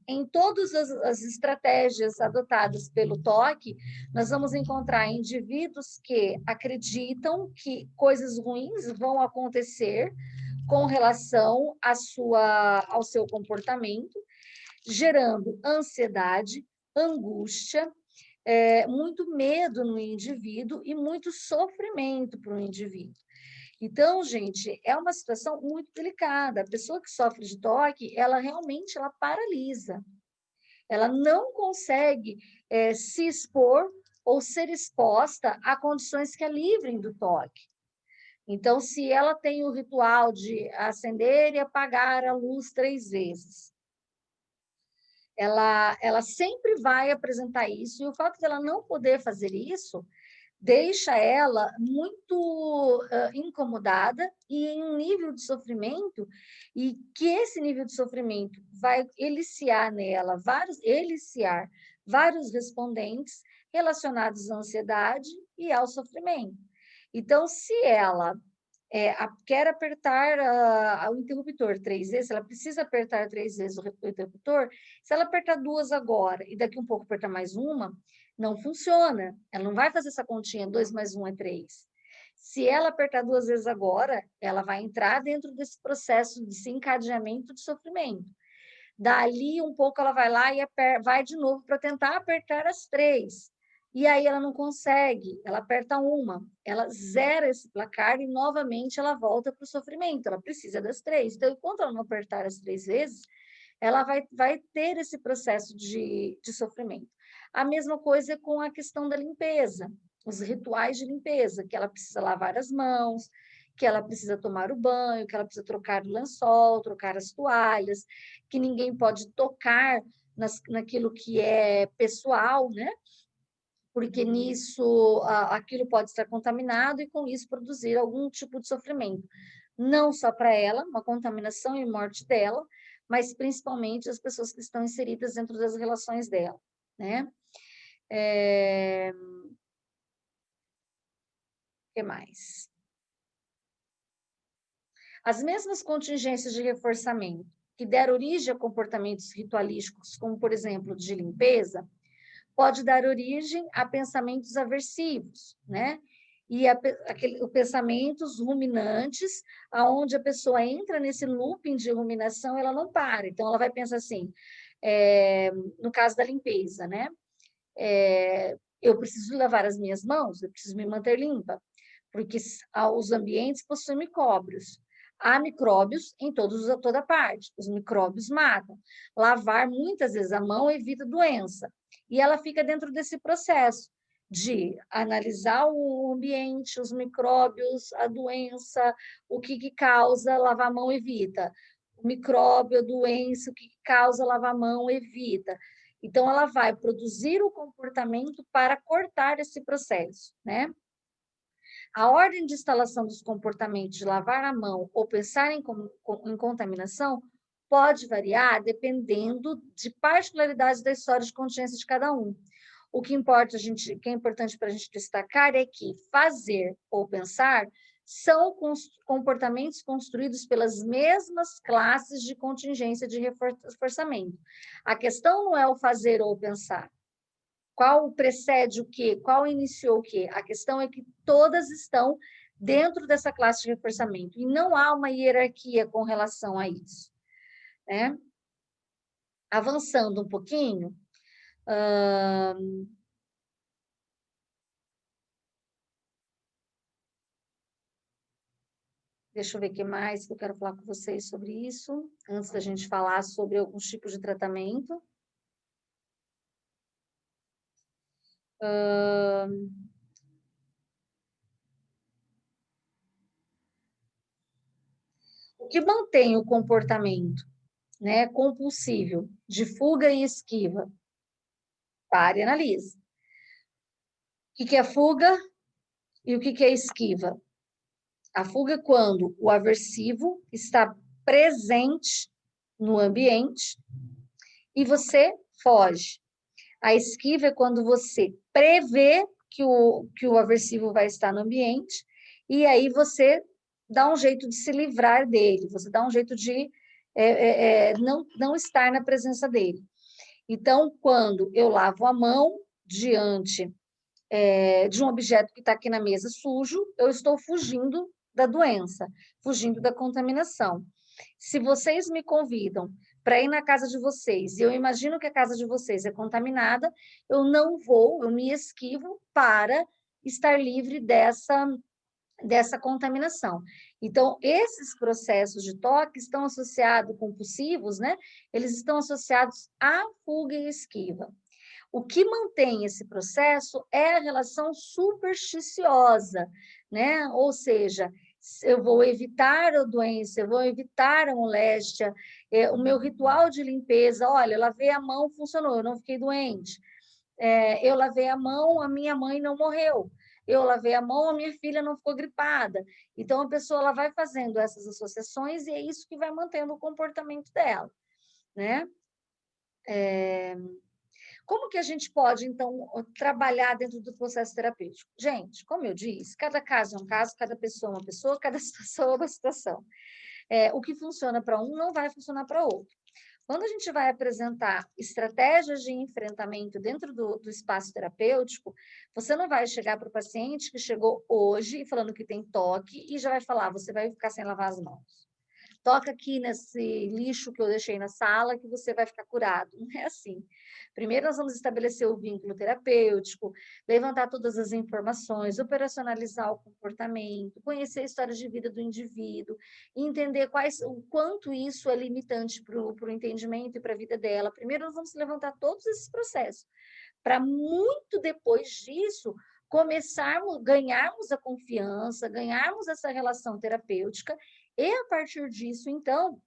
S1: Em todas as estratégias adotadas pelo toque, nós vamos encontrar indivíduos que acreditam que coisas ruins vão acontecer com relação ao seu comportamento, gerando ansiedade, angústia, muito medo no indivíduo e muito sofrimento para o indivíduo. Então, gente, é uma situação muito delicada. A pessoa que sofre de toque, ela realmente paralisa. Ela não consegue se expor ou ser exposta a condições que a livrem do toque. Então, se ela tem o ritual de acender e apagar a luz 3 vezes, ela sempre vai apresentar isso, e o fato de ela não poder fazer isso deixa ela muito incomodada e em um nível de sofrimento, e que esse nível de sofrimento vai eliciar nela vários respondentes relacionados à ansiedade e ao sofrimento. Então, se ela quer apertar o interruptor 3 vezes, ela precisa apertar 3 vezes o interruptor, se ela apertar 2 agora e daqui um pouco apertar mais uma, não funciona. Ela não vai fazer essa continha, 2 mais 1 é 3. Se ela apertar 2 vezes agora, ela vai entrar dentro desse processo de desencadeamento de sofrimento. Dali um pouco ela vai lá e vai de novo para tentar apertar as 3. E aí ela não consegue, ela aperta uma, ela zera esse placar e novamente ela volta para o sofrimento, ela precisa das 3. Então, enquanto ela não apertar as 3 vezes, ela vai ter esse processo de sofrimento. A mesma coisa com a questão da limpeza, os rituais de limpeza, que ela precisa lavar as mãos, que ela precisa tomar o banho, que ela precisa trocar o lençol, trocar as toalhas, que ninguém pode tocar naquilo que é pessoal, né? Porque nisso aquilo pode estar contaminado e com isso produzir algum tipo de sofrimento. Não só para ela, uma contaminação e morte dela, mas principalmente as pessoas que estão inseridas dentro das relações dela, né? O que mais? As mesmas contingências de reforçamento que deram origem a comportamentos ritualísticos, como, por exemplo, de limpeza, pode dar origem a pensamentos aversivos, né? E pensamentos ruminantes, aonde a pessoa entra nesse looping de ruminação, ela não para. Então, ela vai pensar assim, no caso da limpeza, né? Eu preciso lavar as minhas mãos, eu preciso me manter limpa, porque os ambientes possuem micróbios. Há micróbios em toda parte, os micróbios matam. Lavar muitas vezes a mão evita doença. E ela fica dentro desse processo de analisar o ambiente, os micróbios, a doença, o que causa, lavar a mão evita. O micróbio, a doença, o que causa, lavar a mão evita. Então, ela vai produzir o comportamento para cortar esse processo, né? A ordem de instalação dos comportamentos de lavar a mão ou pensar em contaminação pode variar dependendo de particularidades da história de consciência de cada um. O que que é importante para a gente destacar é que fazer ou pensar são comportamentos construídos pelas mesmas classes de contingência de reforçamento. A questão não é o fazer ou pensar. Qual precede o quê? Qual iniciou o quê? A questão é que todas estão dentro dessa classe de reforçamento e não há uma hierarquia com relação a isso, né? Avançando um pouquinho, deixa eu ver o que mais que eu quero falar com vocês sobre isso, antes da gente falar sobre alguns tipos de tratamento. O que mantém o comportamento, né, compulsível de fuga e esquiva? Pare e analise. O que é fuga e o que é esquiva? A fuga é quando o aversivo está presente no ambiente e você foge. A esquiva é quando você prevê que o aversivo vai estar no ambiente e aí você dá um jeito de se livrar dele, você dá um jeito de não estar na presença dele. Então, quando eu lavo a mão diante de um objeto que está aqui na mesa sujo, eu estou fugindo da doença, fugindo da contaminação. Se vocês me convidam para ir na casa de vocês e eu imagino que a casa de vocês é contaminada, eu não vou, eu me esquivo para estar livre dessa contaminação. Então, esses processos de toque estão associados compulsivos, né? Eles estão associados à fuga e esquiva. O que mantém esse processo é a relação supersticiosa, né? Ou seja, eu vou evitar a doença, eu vou evitar a moléstia, o meu ritual de limpeza, olha, eu lavei a mão, funcionou, eu não fiquei doente. Eu lavei a mão, a minha mãe não morreu. Eu lavei a mão, a minha filha não ficou gripada. Então, a pessoa ela vai fazendo essas associações e é isso que vai mantendo o comportamento dela, né? Como que a gente pode, então, trabalhar dentro do processo terapêutico? Gente, como eu disse, cada caso é um caso, cada pessoa é uma pessoa, cada situação é uma situação. O que funciona para um não vai funcionar para outro. Quando a gente vai apresentar estratégias de enfrentamento dentro do espaço terapêutico, você não vai chegar para o paciente que chegou hoje falando que tem toque e já vai falar, você vai ficar sem lavar as mãos. Toca aqui nesse lixo que eu deixei na sala que você vai ficar curado. Não é assim. Primeiro nós vamos estabelecer o vínculo terapêutico, levantar todas as informações, operacionalizar o comportamento, conhecer a história de vida do indivíduo, entender o quanto isso é limitante para o entendimento e para a vida dela. Primeiro nós vamos levantar todos esses processos, para muito depois disso ganharmos a confiança, ganharmos essa relação terapêutica e, a partir disso, então,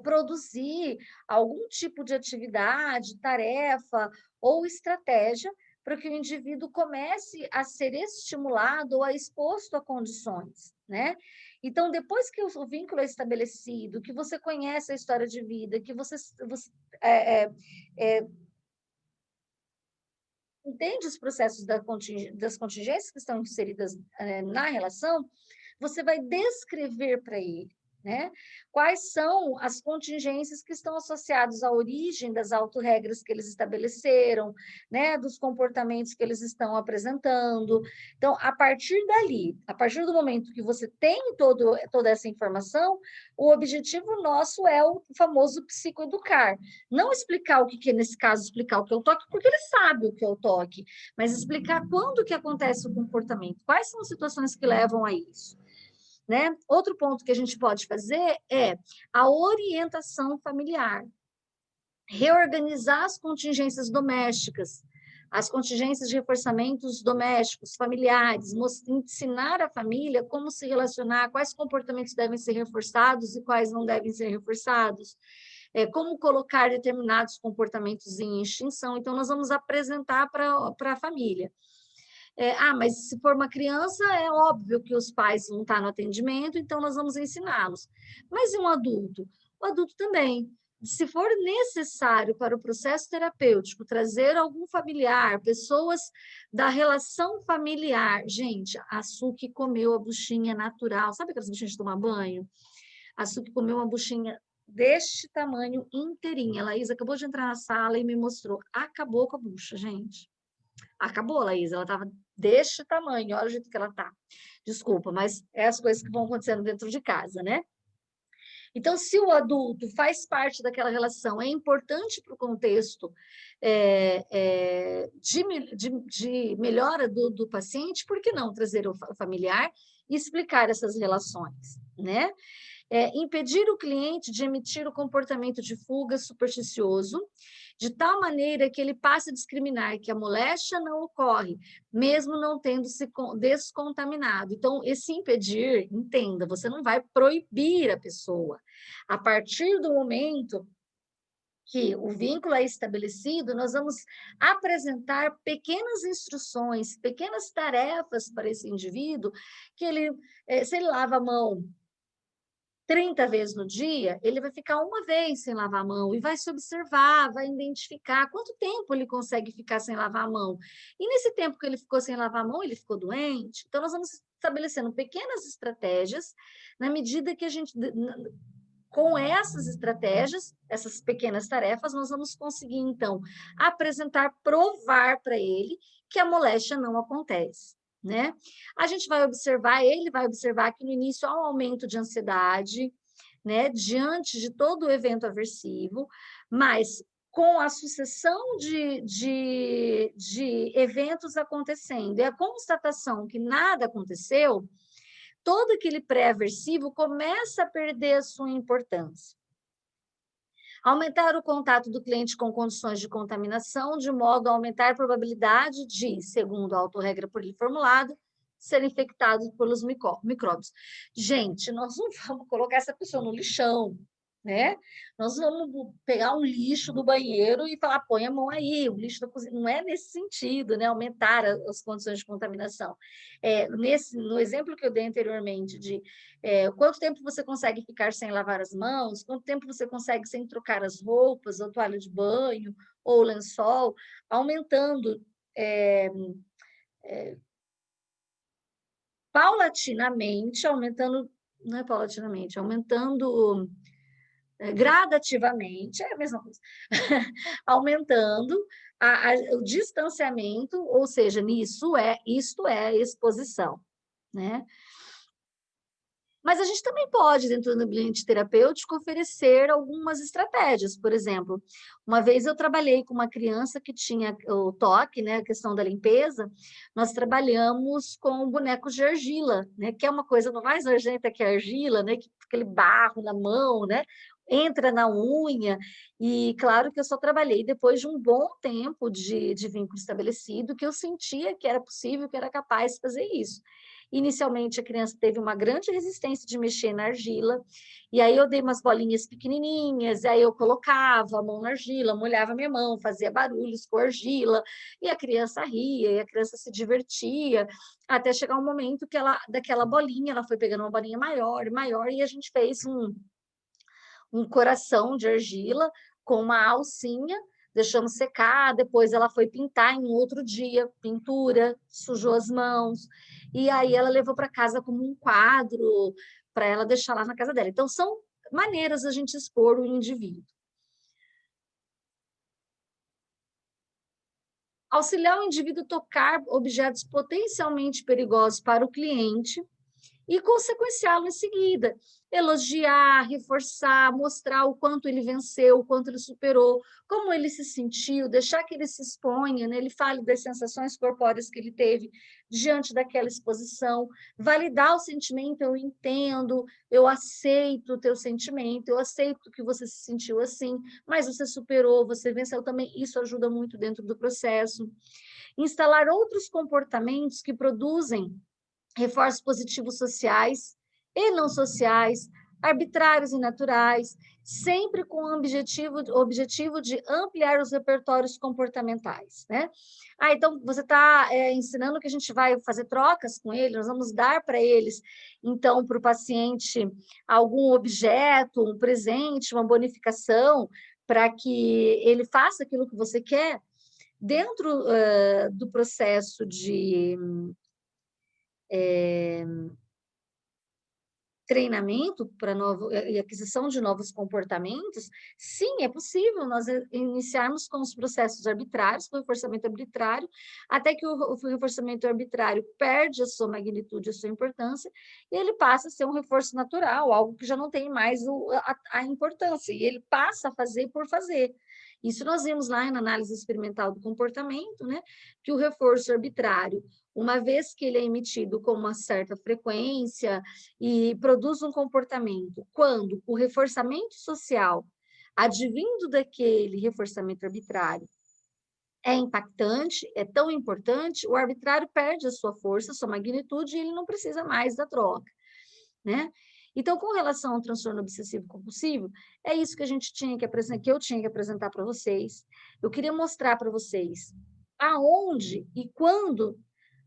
S1: produzir algum tipo de atividade, tarefa ou estratégia para que o indivíduo comece a ser estimulado ou a exposto a condições, né? Então, depois que o vínculo é estabelecido, que você conhece a história de vida, que você entende os processos das contingências que estão inseridas na relação, você vai descrever para ele, né? Quais são as contingências que estão associadas à origem das autorregras que eles estabeleceram, né? Dos comportamentos que eles estão apresentando. Então, a partir dali, a partir do momento que você tem toda essa informação, o objetivo nosso é o famoso psicoeducar. Não explicar o que é, nesse caso, explicar o que é o toque, porque ele sabe o que é o toque, mas explicar quando que acontece o comportamento, quais são as situações que levam a isso. Né? Outro ponto que a gente pode fazer é a orientação familiar. Reorganizar as contingências domésticas, as contingências de reforçamentos domésticos, familiares, ensinar a família como se relacionar, quais comportamentos devem ser reforçados e quais não devem ser reforçados, como colocar determinados comportamentos em extinção. Então, nós vamos apresentar para a família. Mas se for uma criança, é óbvio que os pais vão estar no atendimento, então nós vamos ensiná-los. Mas e um adulto? O adulto também. Se for necessário para o processo terapêutico trazer algum familiar, pessoas da relação familiar, gente, a Suki comeu a buchinha natural, sabe aquelas buchinhas de tomar banho? A Suki comeu uma buchinha deste tamanho inteirinha. A Laís acabou de entrar na sala e me mostrou. Acabou com a bucha, gente. Acabou, Laís, ela estava deste tamanho, olha o jeito que ela está. Desculpa, mas é as coisas que vão acontecendo dentro de casa, né? Então, se o adulto faz parte daquela relação, é importante para o contexto de melhora do paciente, por que não trazer o familiar e explicar essas relações, né? Impedir o cliente de emitir o comportamento de fuga supersticioso, de tal maneira que ele passe a discriminar que a moléstia não ocorre, mesmo não tendo se descontaminado. Então, esse impedir, entenda, você não vai proibir a pessoa. A partir do momento que o vínculo é estabelecido, nós vamos apresentar pequenas instruções, pequenas tarefas para esse indivíduo, que ele, se ele lava a mão 30 vezes no dia, ele vai ficar uma vez sem lavar a mão e vai se observar, vai identificar quanto tempo ele consegue ficar sem lavar a mão. E nesse tempo que ele ficou sem lavar a mão, ele ficou doente. Então, nós vamos estabelecendo pequenas estratégias, na medida que a gente, com essas estratégias, essas pequenas tarefas, nós vamos conseguir, então, apresentar, provar para ele que a moléstia não acontece. Né? A gente vai observar, ele vai observar que no início há um aumento de ansiedade, né, diante de todo o evento aversivo, mas com a sucessão de eventos acontecendo e a constatação que nada aconteceu, todo aquele pré-aversivo começa a perder a sua importância. Aumentar o contato do cliente com condições de contaminação, de modo a aumentar a probabilidade de, segundo a autorregra por ele formulado, ser infectado pelos micróbios. Gente, nós não vamos colocar essa pessoa no lixão, né? Nós vamos pegar um lixo do banheiro e falar, põe a mão aí, o lixo da cozinha. Não é nesse sentido, né? Aumentar as condições de contaminação. No exemplo que eu dei anteriormente de quanto tempo você consegue ficar sem lavar as mãos, quanto tempo você consegue sem trocar as roupas, ou toalha de banho, ou lençol, aumentando paulatinamente, aumentando, não é paulatinamente, aumentando gradativamente, é a mesma coisa, aumentando o distanciamento, ou seja, isto é exposição, né? Mas a gente também pode, dentro do ambiente terapêutico, oferecer algumas estratégias. Por exemplo, uma vez eu trabalhei com uma criança que tinha o toque, né, a questão da limpeza, nós trabalhamos com bonecos de argila, né, que é uma coisa mais nojenta que a argila, né, que aquele barro na mão, né, entra na unha, e claro que eu só trabalhei depois de um bom tempo de vínculo estabelecido, que eu sentia que era possível, que era capaz de fazer isso. Inicialmente, a criança teve uma grande resistência de mexer na argila, e aí eu dei umas bolinhas pequenininhas, e aí eu colocava a mão na argila, molhava minha mão, fazia barulhos com a argila, e a criança ria, e a criança se divertia, até chegar um momento que daquela bolinha, ela foi pegando uma bolinha maior, maior, e a gente fez um coração de argila com uma alcinha, deixamos secar, depois ela foi pintar em um outro dia, pintura, sujou as mãos, e aí ela levou para casa como um quadro, para ela deixar lá na casa dela. Então, são maneiras da gente expor o indivíduo. Auxiliar o indivíduo a tocar objetos potencialmente perigosos para o cliente, e consequenciá-lo em seguida. Elogiar, reforçar, mostrar o quanto ele venceu, o quanto ele superou, como ele se sentiu, deixar que ele se exponha, né? Ele fale das sensações corpóreas que ele teve diante daquela exposição, validar o sentimento, eu entendo, eu aceito o teu sentimento, eu aceito que você se sentiu assim, mas você superou, você venceu também, isso ajuda muito dentro do processo. Instalar outros comportamentos que produzem reforços positivos sociais e não sociais, arbitrários e naturais, sempre com o objetivo de ampliar os repertórios comportamentais, né? Então, você está ensinando que a gente vai fazer trocas com ele, nós vamos dar para eles, então, para o paciente, algum objeto, um presente, uma bonificação, para que ele faça aquilo que você quer, dentro do processo de treinamento para novo e aquisição de novos comportamentos, sim, é possível nós iniciarmos com os processos arbitrários, com o reforçamento arbitrário, até que o reforçamento arbitrário perde a sua magnitude, a sua importância, e ele passa a ser um reforço natural, algo que já não tem mais a importância, e ele passa a fazer por fazer. Isso nós vimos lá na análise experimental do comportamento, né, que o reforço arbitrário, uma vez que ele é emitido com uma certa frequência e produz um comportamento, quando o reforçamento social, advindo daquele reforçamento arbitrário, é impactante, é tão importante, o arbitrário perde a sua força, a sua magnitude, e ele não precisa mais da troca, né? Então, com relação ao transtorno obsessivo compulsivo, é isso que a gente tinha que apresentar, que eu tinha que apresentar para vocês. Eu queria mostrar para vocês aonde e quando,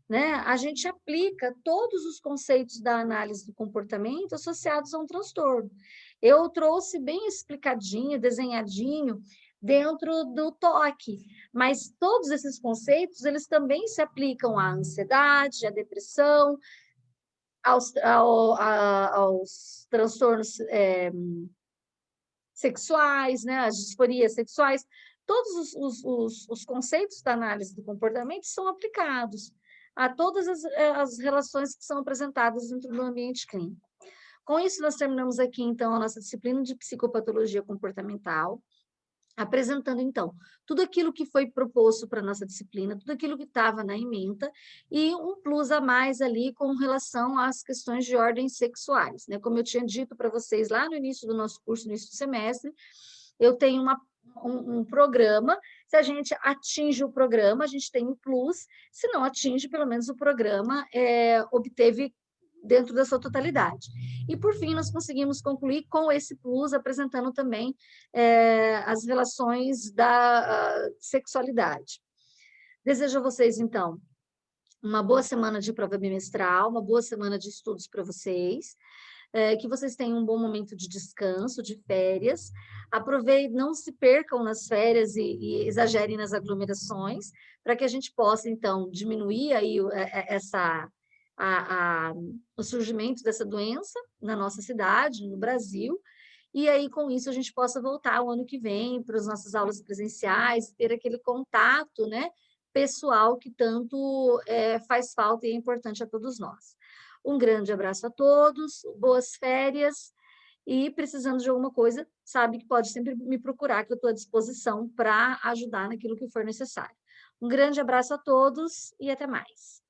S1: né, a gente aplica todos os conceitos da análise do comportamento associados a um transtorno. Eu trouxe bem explicadinho, desenhadinho, dentro do toque, mas todos esses conceitos, eles também se aplicam à ansiedade, à depressão, aos transtornos sexuais, né, as disforias sexuais, todos os conceitos da análise do comportamento são aplicados a todas as relações que são apresentadas dentro do ambiente clínico. Com isso, nós terminamos aqui, então, a nossa disciplina de psicopatologia comportamental, apresentando, então, tudo aquilo que foi proposto para a nossa disciplina, tudo aquilo que estava na ementa, e um plus a mais ali com relação às questões de ordem sexuais, né? Como eu tinha dito para vocês lá no início do nosso curso, no início do semestre, eu tenho um programa, se a gente atinge o programa, a gente tem um plus, se não atinge, pelo menos o programa obteve dentro da sua totalidade. E, por fim, nós conseguimos concluir com esse plus, apresentando também as relações da sexualidade. Desejo a vocês, então, uma boa semana de prova bimestral, uma boa semana de estudos para vocês, que vocês tenham um bom momento de descanso, de férias. Aproveitem, não se percam nas férias e exagerem nas aglomerações, para que a gente possa, então, diminuir aí o surgimento dessa doença na nossa cidade, no Brasil, e aí, com isso, a gente possa voltar o ano que vem para as nossas aulas presenciais, ter aquele contato, né, pessoal que tanto faz falta e é importante a todos nós. Um grande abraço a todos, boas férias, e precisando de alguma coisa, sabe que pode sempre me procurar, que eu estou à disposição para ajudar naquilo que for necessário. Um grande abraço a todos e até mais.